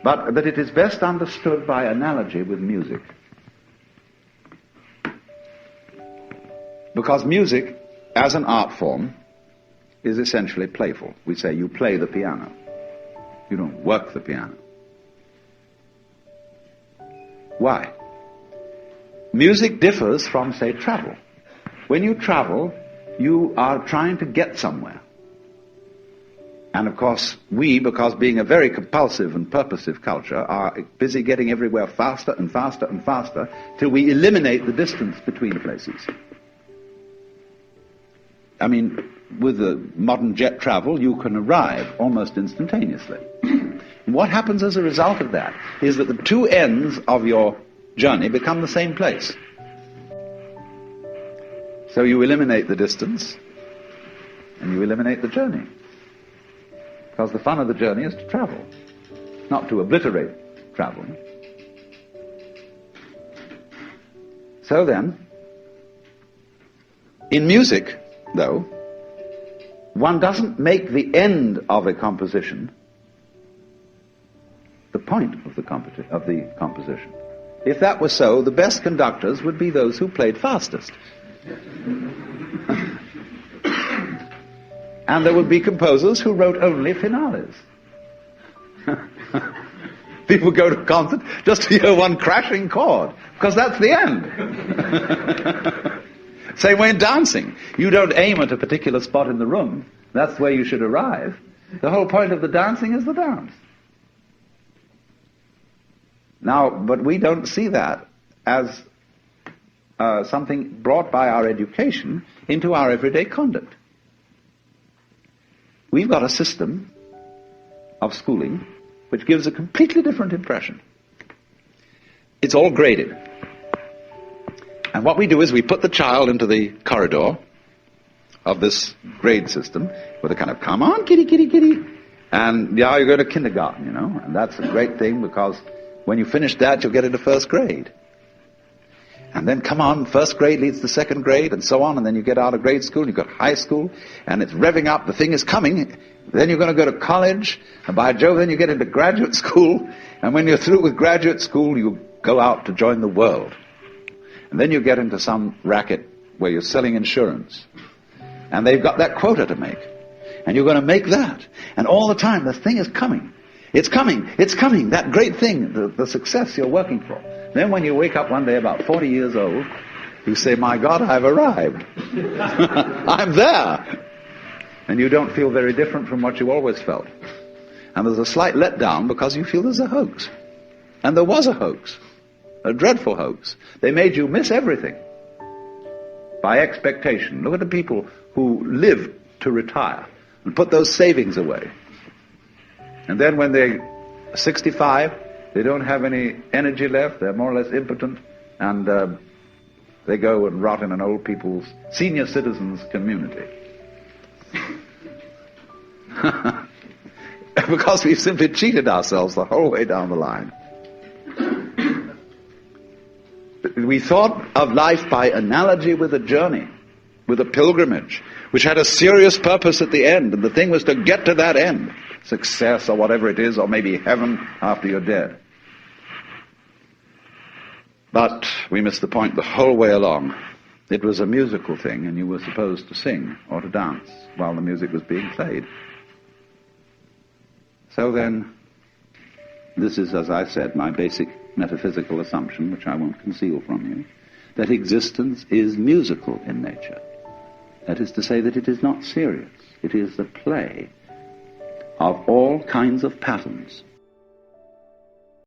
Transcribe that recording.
but that it is best understood by analogy with music. Because music, as an art form, is essentially playful. We say you play the piano. You don't work the piano. Why? Music differs from, say, travel. When you travel, you are trying to get somewhere. And of course, we, because being a very compulsive and purposive culture, are busy getting everywhere faster and faster and faster till we eliminate the distance between places. I mean, with the modern jet travel, you can arrive almost instantaneously. What happens as a result of that is that the two ends of your journey become the same place. So you eliminate the distance and you eliminate the journey. Because the fun of the journey is to travel, not to obliterate traveling. So then, in music, though, one doesn't make the end of a composition the point of the composition. If that were so, the best conductors would be those who played fastest. And there would be composers who wrote only finales. People go to a concert just to hear one crashing chord, because that's the end. Same way in dancing. You don't aim at a particular spot in the room. That's where you should arrive. The whole point of the dancing is the dance. Now, but we don't see that as something brought by our education into our everyday conduct. We've got a system of schooling which gives a completely different impression. It's all graded. And what we do is we put the child into the corridor of this grade system with a kind of, come on, kitty, kitty, kitty. And yeah, you go to kindergarten, you know, and that's a great thing because when you finish that, you'll get into first grade. And then, come on, first grade leads to second grade, and so on, and then you get out of grade school, and you've got high school, and it's revving up, the thing is coming, then you're going to go to college, and by Jove, then you get into graduate school, and when you're through with graduate school, you go out to join the world. And then you get into some racket where you're selling insurance, and they've got that quota to make, and you're going to make that, and all the time, the thing is coming. It's coming, that great thing, the success you're working for. Then when you wake up one day about 40 years old, you say, my God, I've arrived. I'm there. And you don't feel very different from what you always felt. And there's a slight letdown because you feel there's a hoax. And there was a hoax. A dreadful hoax. They made you miss everything by expectation. Look at the people who live to retire and put those savings away. And then when they're 65, they don't have any energy left, they're more or less impotent, and they go and rot in an old people's, senior citizens community. Because we've simply cheated ourselves the whole way down the line. We thought of life by analogy with a journey, with a pilgrimage, which had a serious purpose at the end, and the thing was to get to that end. Success or whatever it is, or maybe heaven after you're dead. But we missed the point the whole way along. It was a musical thing, and you were supposed to sing or to dance while the music was being played. So then, this is, as I said, my basic metaphysical assumption, which I won't conceal from you, that existence is musical in nature. That is to say that it is not serious. It is the play of all kinds of patterns